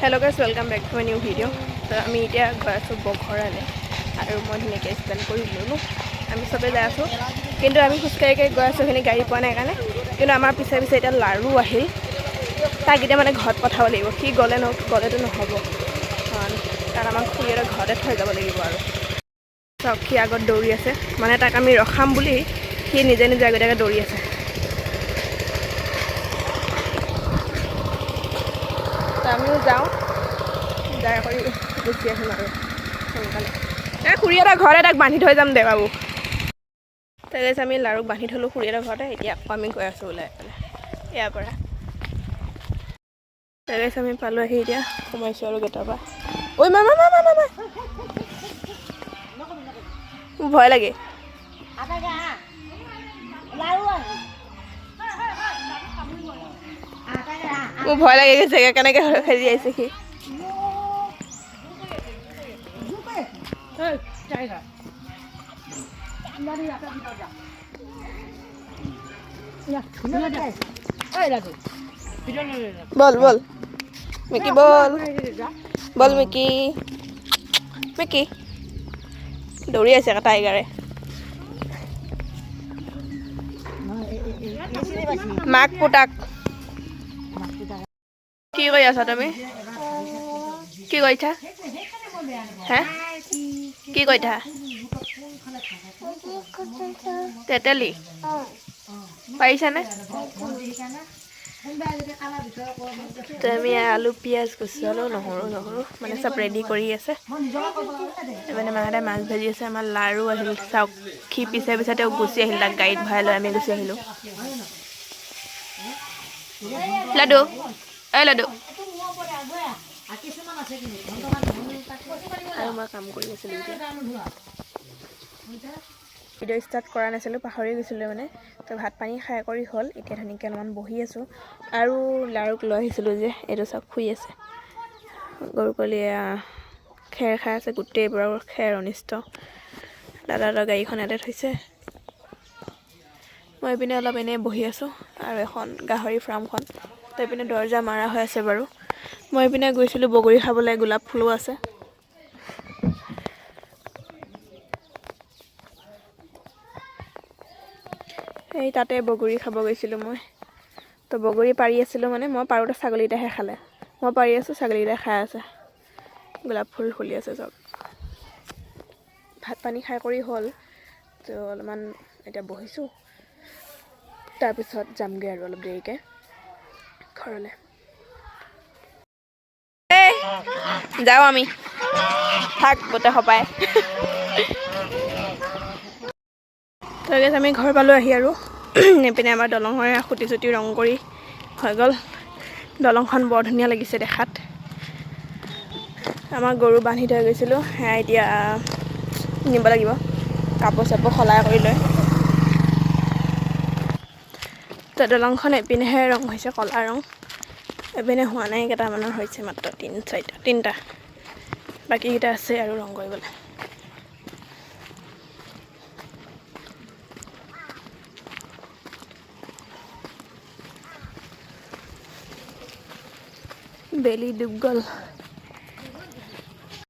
Hello guys, welcome back to a new video. So আমি এতিয়া গৈ আছো বঘৰালে আৰু মই ধুনীয়াকৈ স্পেণ্ড কৰি ল'লো আমি সবে যাই আছো কিন্তু আমি খুচকাইকে গৈ আছো খিনি গাড়ী পোৱা নাই কাৰণে কিন্তু আমাৰ পিছে পিছে এটা লাৰু আহিল তাক এতিয়া মানে ঘৰত পঠাব লাগিব সি গলেতো নহ'ব কাৰণ আমাক খুৰীৰ ঘৰতে থৈ যাব লাগিব আৰু চব সি আগত দৌৰি আছে মানে তাক আমি ৰখাম বুলি সি নিজে নিজে আগতীয়াকৈ দৌৰি আছে আমিও যাওঁ যাই কৰি গুচি আহিম আৰু সোনকালে খুৰী এটা ঘৰতে তাক বান্ধি থৈ যাম দে বাবু তাক আমি লাৰুক বান্ধি থ'লোঁ খুৰী এটা ঘৰতে এতিয়া আকৌ আমি গৈ আছোঁ ওলাই পেলাই ইয়াৰ পৰা তাক আমি পালোঁ আহি এতিয়া সোমাইছোঁ আৰু গেটৰ পৰা ঐ মামা মামা মামা মোৰ ভয় লাগে মোৰ ভয় লাগে জেগা কেনেকৈ খেলি আহিছে সি বল বল মিকি বল বল মিকি মিকি দৌৰি আছে এটা টাইগাৰে মাক পুতাক কি কৰি আছা তুমি কি কৰিছা হে কি কৰিছা তেতেলি পাৰিছানে আমি আলু পিঁয়াজ গুচালোঁ নহৰু মানে চব ৰেডি কৰি আছে মানে মাহঁতে মাছ ভাজি আছে আমাৰ লাৰু আহিল চাওক সি পিছে পিছে তেওঁ গুচি আহিল তাক গাড়ীত ভৰাই লৈ আমি গুচি আহিলোঁ লাডু এই লাডু আৰু মই কাম কৰি আছিলোঁ ভিডিঅ' ষ্টাৰ্ট কৰা নাছিলোঁ পাহৰি গৈছিলোঁ মানে তো ভাত পানী খাই কৰি হ'ল এতিয়া ধুনীয়াকৈ অলপমান বহি আছোঁ আৰু লাৰুক লৈ আহিছিলোঁ যে এইটো চব শুই আছে গৰু পোৱালীয়ে খেৰ খাই আছে গোটেইবোৰৰ খেৰ অনিষ্ট দাদাৰ গাড়ীখন ইয়াতে থৈছে মই এইপিনে অলপ এনেই বহি আছোঁ আৰু এখন গাহৰি ফাৰ্মখন তো এইপিনে দৰ্জা মাৰা হৈ আছে বাৰু মই এইপিনে গৈছিলোঁ বগৰী খাবলৈ গোলাপ ফুলো আছে এই তাতে বগৰী খাব গৈছিলোঁ মই তো বগৰী পাৰি আছিলোঁ মানে মই পাৰোঁতে ছাগলীকেইটাহে খালে মই পাৰি আছোঁ ছাগলীকেইটাই খাই আছে গোলাপ ফুল ফুলি আছে চব ভাত পানী খাই কৰি হ'ল তো অলপমান এতিয়া বহিছোঁ তাৰপিছত যামগৈ আৰু অলপ দেৰিকৈ ঘৰলৈ যাওঁ আমি থাক গোটেই সপাই তাৰপিছত আমি ঘৰ পালোঁ আহি আৰু এইপিনে আমাৰ দলঙৰ খুটি চুটি ৰং কৰি হৈ গ'ল দলংখন বৰ ধুনীয়া লাগিছে দেখাত আমাৰ গৰু বান্ধি থৈ গৈছিলোঁ সেয়া এতিয়া নিব লাগিব কাপোৰ চাপোৰ সলাই কৰি লৈ তো দলংখন এপিনেহে ৰং হৈছে ক'লা ৰং এপিনে হোৱা নাই কেইটামানৰ হৈছে মাত্ৰ তিনিটা বাকীকেইটা আছে আৰু ৰং কৰিবলৈ বেলি ডুব গ'ল